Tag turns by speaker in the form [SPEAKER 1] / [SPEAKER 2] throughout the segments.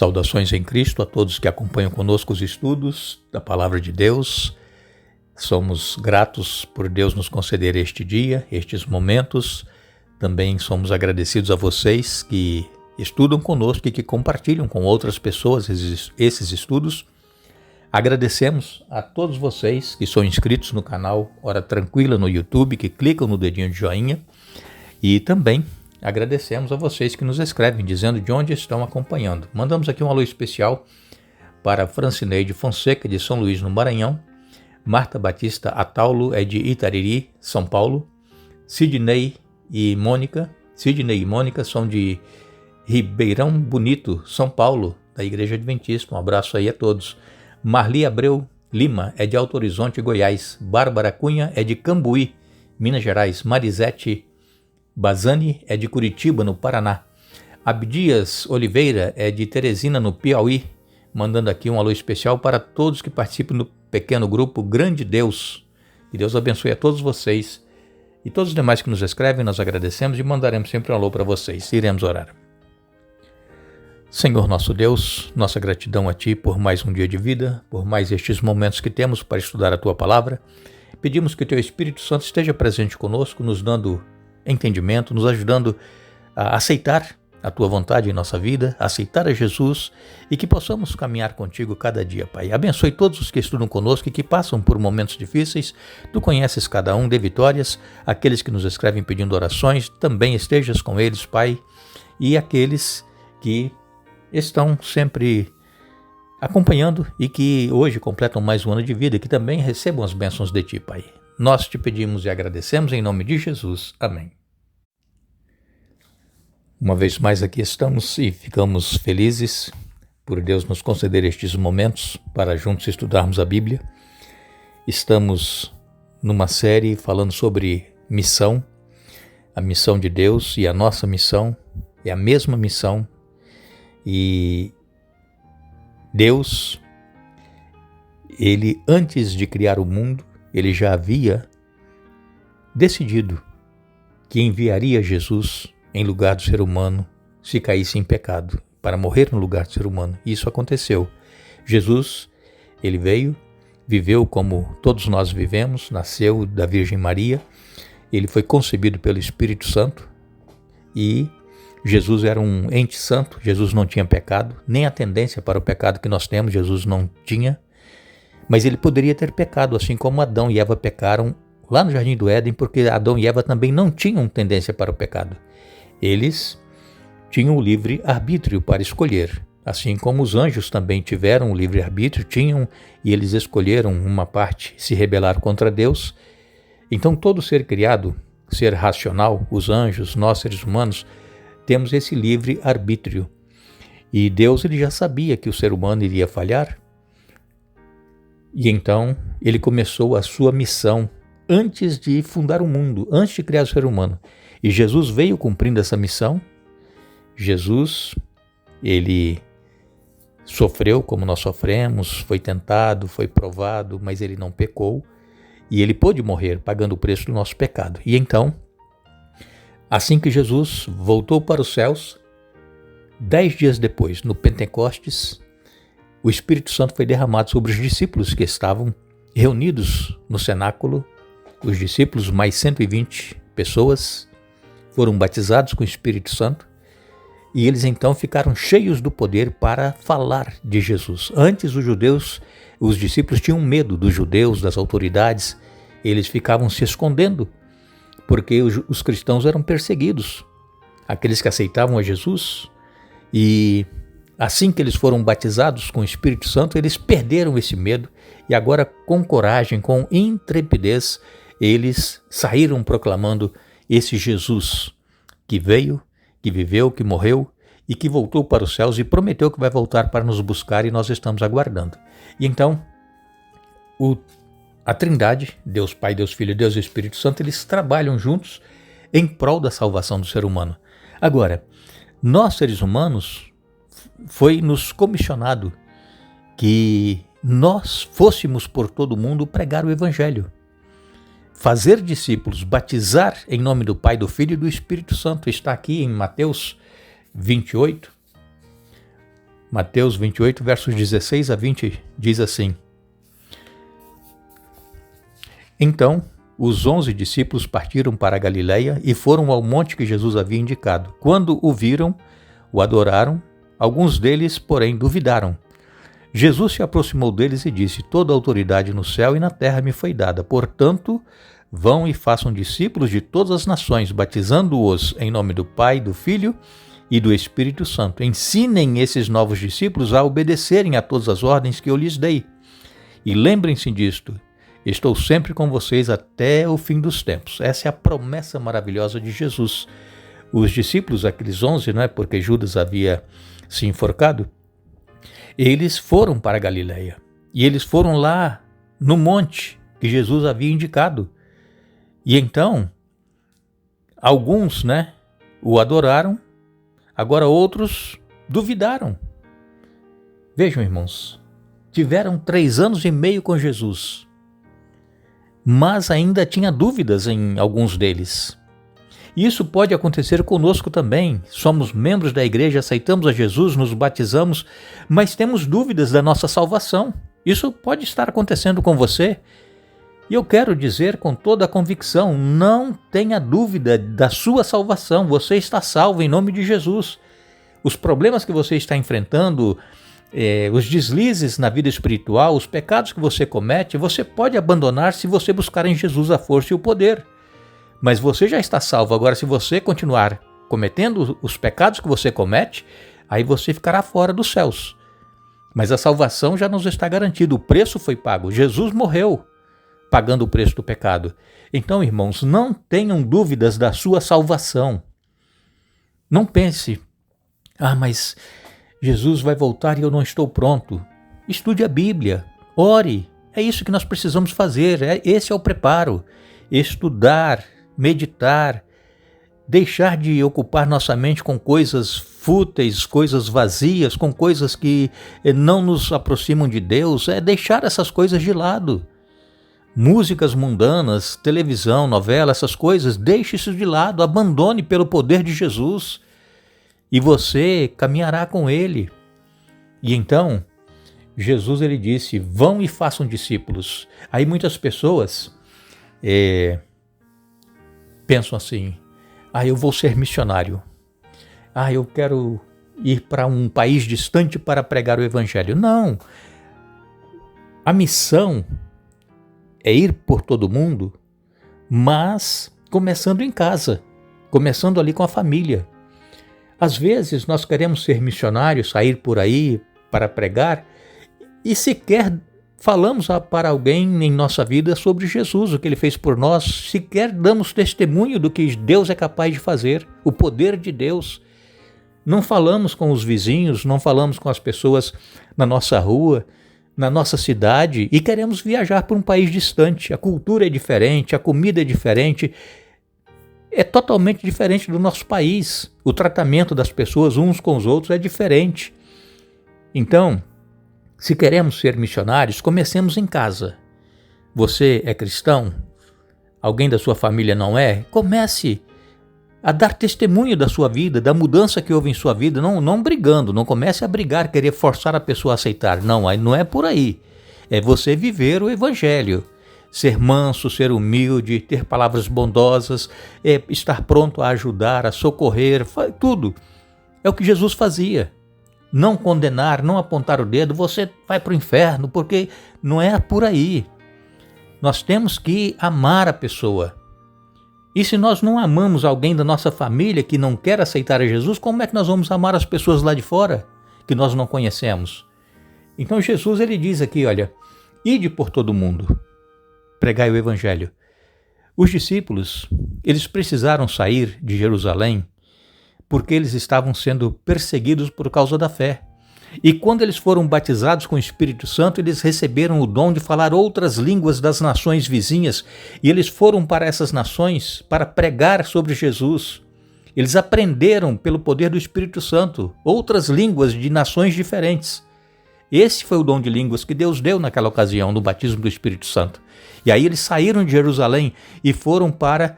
[SPEAKER 1] Saudações em Cristo a todos que acompanham conosco os estudos da Palavra de Deus. Somos gratos por Deus nos conceder este dia, estes momentos. Também somos agradecidos a vocês que estudam conosco e que compartilham com outras pessoas esses estudos. Agradecemos a todos vocês que são inscritos no canal Hora Tranquila no YouTube, que clicam no dedinho de joinha, e também agradecemos a vocês que nos escrevem dizendo de onde estão acompanhando. Mandamos aqui um alô especial para Francineide Fonseca, de São Luís, no Maranhão. Marta Batista Ataulo é de Itariri, São Paulo. Sidney e Mônica são de Ribeirão Bonito, São Paulo, da Igreja Adventista. Um abraço aí a todos. Marli Abreu Lima é de Alto Horizonte, Goiás. Bárbara Cunha é de Cambuí, Minas Gerais. Marisete Bazani é de Curitiba, no Paraná. Abdias Oliveira é de Teresina, no Piauí, mandando aqui um alô especial para todos que participam do pequeno grupo Grande Deus. Que Deus abençoe a todos vocês e todos os demais que nos escrevem. Nós agradecemos e mandaremos sempre um alô para vocês. Iremos orar. Senhor nosso Deus, nossa gratidão a Ti por mais um dia de vida, por mais estes momentos que temos para estudar a Tua Palavra. Pedimos que o Teu Espírito Santo esteja presente conosco, nos dando entendimento, nos ajudando a aceitar a Tua vontade em nossa vida, a aceitar a Jesus e que possamos caminhar contigo cada dia, Pai. Abençoe todos os que estudam conosco e que passam por momentos difíceis. Tu conheces cada um, dê vitórias. Aqueles que nos escrevem pedindo orações, também estejas com eles, Pai. E aqueles que estão sempre acompanhando e que hoje completam mais um ano de vida, que também recebam as bênçãos de Ti, Pai. Nós te pedimos e agradecemos em nome de Jesus. Amém. Uma vez mais aqui estamos e ficamos felizes por Deus nos conceder estes momentos para juntos estudarmos a Bíblia. Estamos numa série falando sobre missão. A missão de Deus e a nossa missão é a mesma missão. E Deus, Ele antes de criar o mundo, Ele já havia decidido que enviaria Jesus em lugar do ser humano se caísse em pecado, para morrer no lugar do ser humano. Isso aconteceu. Jesus, Ele veio, viveu como todos nós vivemos, nasceu da Virgem Maria, Ele foi concebido pelo Espírito Santo e Jesus era um ente santo. Jesus não tinha pecado, nem a tendência para o pecado que nós temos, Jesus não tinha. Mas ele poderia ter pecado, assim como Adão e Eva pecaram lá no Jardim do Éden, porque Adão e Eva também não tinham tendência para o pecado. Eles tinham o livre-arbítrio para escolher, assim como os anjos também tiveram o livre-arbítrio, e eles escolheram uma parte, se rebelar contra Deus. Então todo ser criado, ser racional, os anjos, nós seres humanos, temos esse livre-arbítrio. E Deus ele já sabia que o ser humano iria falhar, e então ele começou a sua missão antes de fundar o mundo, antes de criar o ser humano. E Jesus veio cumprindo essa missão. Jesus, ele sofreu como nós sofremos, foi tentado, foi provado, mas ele não pecou. E ele pôde morrer pagando o preço do nosso pecado. E então, assim que Jesus voltou para os céus, 10 dias depois, no Pentecostes, o Espírito Santo foi derramado sobre os discípulos que estavam reunidos no cenáculo. Os discípulos, mais 120 pessoas, foram batizados com o Espírito Santo e eles então ficaram cheios do poder para falar de Jesus. Antes os discípulos tinham medo dos judeus, das autoridades, eles ficavam se escondendo porque os cristãos eram perseguidos, aqueles que aceitavam a Jesus. E assim que eles foram batizados com o Espírito Santo, eles perderam esse medo e agora, com coragem, com intrepidez, eles saíram proclamando esse Jesus que veio, que viveu, que morreu e que voltou para os céus e prometeu que vai voltar para nos buscar, e nós estamos aguardando. E então, a Trindade, Deus Pai, Deus Filho, Deus e Espírito Santo, eles trabalham juntos em prol da salvação do ser humano. Agora, nós seres humanos, foi nos comissionado que nós fôssemos por todo mundo pregar o Evangelho, fazer discípulos, batizar em nome do Pai, do Filho e do Espírito Santo. Está aqui em Mateus 28. Mateus 28, versos 16 a 20, diz assim: Então, os 11 discípulos partiram para a Galiléia e foram ao monte que Jesus havia indicado. Quando o viram, o adoraram, alguns deles, porém, duvidaram. Jesus se aproximou deles e disse: Toda a autoridade no céu e na terra me foi dada. Portanto, vão e façam discípulos de todas as nações, batizando-os em nome do Pai, do Filho e do Espírito Santo. Ensinem esses novos discípulos a obedecerem a todas as ordens que eu lhes dei. E lembrem-se disto: estou sempre com vocês até o fim dos tempos. Essa é a promessa maravilhosa de Jesus. Os discípulos, aqueles 11, porque Judas havia se enforcado, eles foram para a Galiléia. E eles foram lá no monte que Jesus havia indicado. E então, alguns, o adoraram, agora outros duvidaram. Vejam, irmãos, tiveram 3 anos e meio com Jesus, mas ainda tinha dúvidas em alguns deles. E isso pode acontecer conosco também. Somos membros da igreja, aceitamos a Jesus, nos batizamos, mas temos dúvidas da nossa salvação. Isso pode estar acontecendo com você. E eu quero dizer com toda a convicção, não tenha dúvida da sua salvação. Você está salvo em nome de Jesus. Os problemas que você está enfrentando, os deslizes na vida espiritual, os pecados que você comete, você pode abandonar se você buscar em Jesus a força e o poder. Mas você já está salvo. Agora, se você continuar cometendo os pecados que você comete, aí você ficará fora dos céus. Mas a salvação já nos está garantida. O preço foi pago. Jesus morreu pagando o preço do pecado. Então, irmãos, não tenham dúvidas da sua salvação. Não pense: mas Jesus vai voltar e eu não estou pronto. Estude a Bíblia, ore. É isso que nós precisamos fazer. Esse é o preparo. Estudar, meditar, deixar de ocupar nossa mente com coisas fúteis, coisas vazias, com coisas que não nos aproximam de Deus, deixar essas coisas de lado. Músicas mundanas, televisão, novela, essas coisas, deixe isso de lado, abandone pelo poder de Jesus e você caminhará com Ele. E então, Jesus ele disse: vão e façam discípulos. Aí muitas pessoas pensam assim: eu vou ser missionário. Eu quero ir para um país distante para pregar o Evangelho. Não. A missão é ir por todo mundo, mas começando em casa, começando ali com a família. Às vezes nós queremos ser missionários, sair por aí para pregar, e sequer falamos para alguém em nossa vida sobre Jesus, o que Ele fez por nós, sequer damos testemunho do que Deus é capaz de fazer, o poder de Deus. Não falamos com os vizinhos, não falamos com as pessoas na nossa rua, na nossa cidade, e queremos viajar para um país distante. A cultura é diferente, a comida é diferente, é totalmente diferente do nosso país. O tratamento das pessoas uns com os outros é diferente. Então, se queremos ser missionários, comecemos em casa. Você é cristão? Alguém da sua família não é? Comece a dar testemunho da sua vida, da mudança que houve em sua vida, não brigando, não comece a brigar, querer forçar a pessoa a aceitar. Não é por aí. É você viver o Evangelho. Ser manso, ser humilde, ter palavras bondosas, estar pronto a ajudar, a socorrer, tudo. É o que Jesus fazia. Não condenar, não apontar o dedo, você vai para o inferno, porque não é por aí. Nós temos que amar a pessoa. E se nós não amamos alguém da nossa família que não quer aceitar a Jesus, como é que nós vamos amar as pessoas lá de fora, que nós não conhecemos? Então Jesus ele diz aqui, olha, ide por todo mundo, pregai o Evangelho. Os discípulos, eles precisaram sair de Jerusalém porque eles estavam sendo perseguidos por causa da fé. E quando eles foram batizados com o Espírito Santo, eles receberam o dom de falar outras línguas das nações vizinhas, e eles foram para essas nações para pregar sobre Jesus. Eles aprenderam pelo poder do Espírito Santo outras línguas de nações diferentes. Esse foi o dom de línguas que Deus deu naquela ocasião, no batismo do Espírito Santo. E aí eles saíram de Jerusalém e foram para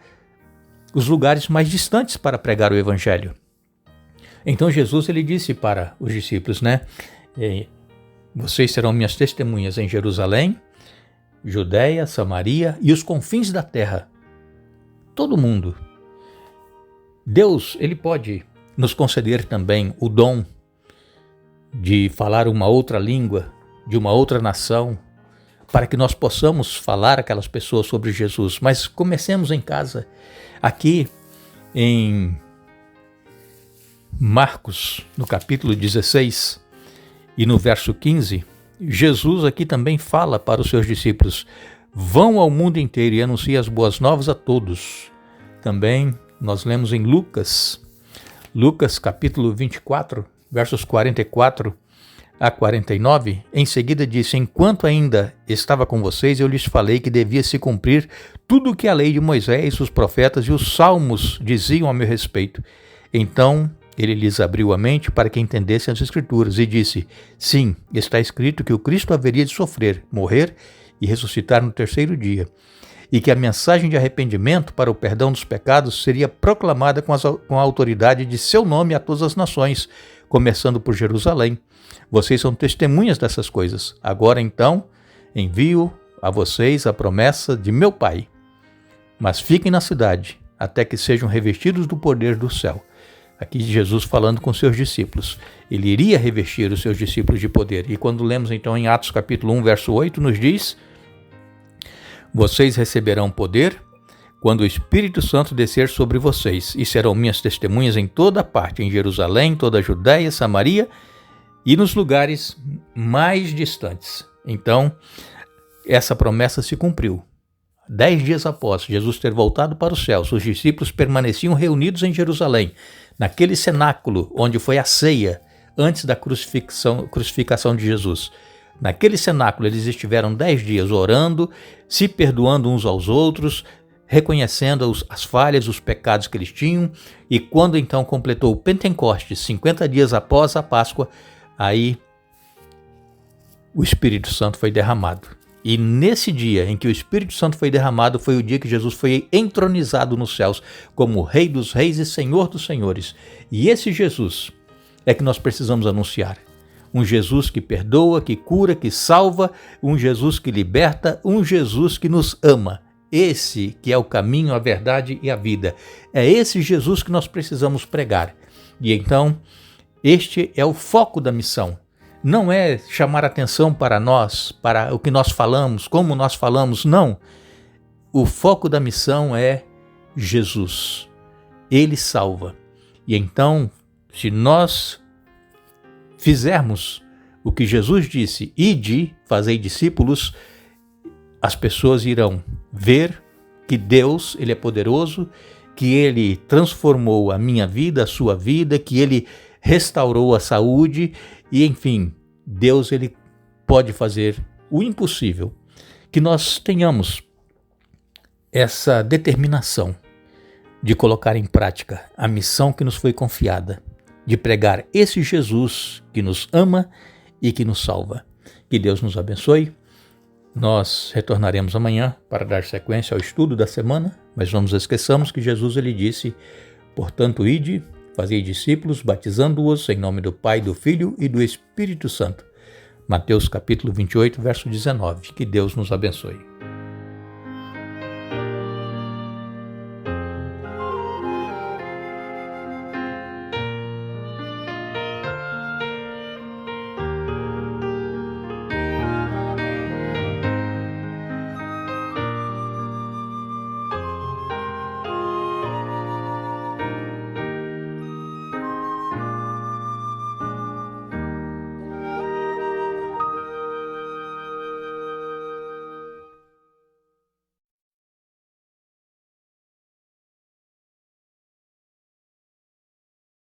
[SPEAKER 1] os lugares mais distantes para pregar o Evangelho. Então Jesus ele disse para os discípulos, vocês serão minhas testemunhas em Jerusalém, Judeia, Samaria e os confins da terra. Todo mundo. Deus, ele pode nos conceder também o dom de falar uma outra língua, de uma outra nação, para que nós possamos falar aquelas pessoas sobre Jesus. Mas comecemos em casa. Aqui em Marcos, no capítulo 16 e no verso 15, Jesus aqui também fala para os seus discípulos: vão ao mundo inteiro e anunciem as boas novas a todos. Também nós lemos em Lucas capítulo 24, versos 44 a 49, em seguida disse: enquanto ainda estava com vocês, eu lhes falei que devia se cumprir tudo o que a lei de Moisés, os profetas e os salmos diziam a meu respeito. Então ele lhes abriu a mente para que entendessem as Escrituras e disse: sim, está escrito que o Cristo haveria de sofrer, morrer e ressuscitar no terceiro dia, e que a mensagem de arrependimento para o perdão dos pecados seria proclamada com a autoridade de seu nome a todas as nações, começando por Jerusalém. Vocês são testemunhas dessas coisas. Agora, então, envio a vocês a promessa de meu Pai. Mas fiquem na cidade, até que sejam revestidos do poder do céu. Aqui Jesus falando com seus discípulos. Ele iria revestir os seus discípulos de poder. E quando lemos então em Atos capítulo 1, verso 8, nos diz: vocês receberão poder quando o Espírito Santo descer sobre vocês, e serão minhas testemunhas em toda parte, em Jerusalém, toda a Judéia, Samaria e nos lugares mais distantes. Então, essa promessa se cumpriu. 10 dias após Jesus ter voltado para os céus, os discípulos permaneciam reunidos em Jerusalém, naquele cenáculo onde foi a ceia antes da crucificação de Jesus. Naquele cenáculo eles estiveram 10 dias orando, se perdoando uns aos outros, reconhecendo as falhas, os pecados que eles tinham, e quando então completou o Pentecostes, 50 dias após a Páscoa, aí o Espírito Santo foi derramado. E nesse dia em que o Espírito Santo foi derramado, foi o dia que Jesus foi entronizado nos céus como Rei dos Reis e Senhor dos Senhores. E esse Jesus é que nós precisamos anunciar. Um Jesus que perdoa, que cura, que salva, um Jesus que liberta, um Jesus que nos ama. Esse que é o caminho, a verdade e a vida. É esse Jesus que nós precisamos pregar. E então, este é o foco da missão. Não é chamar atenção para nós, para o que nós falamos, como nós falamos, não. O foco da missão é Jesus. Ele salva. E então, se nós fizermos o que Jesus disse, ide, fazei discípulos, as pessoas irão ver que Deus, Ele é poderoso, que Ele transformou a minha vida, a sua vida, que Ele restaurou a saúde e, enfim, Deus ele pode fazer o impossível. Que nós tenhamos essa determinação de colocar em prática a missão que nos foi confiada, de pregar esse Jesus que nos ama e que nos salva. Que Deus nos abençoe. Nós retornaremos amanhã para dar sequência ao estudo da semana, mas não nos esqueçamos que Jesus ele disse: portanto, ide, fazei discípulos, batizando-os em nome do Pai, do Filho e do Espírito Santo. Mateus capítulo 28, verso 19. Que Deus nos abençoe.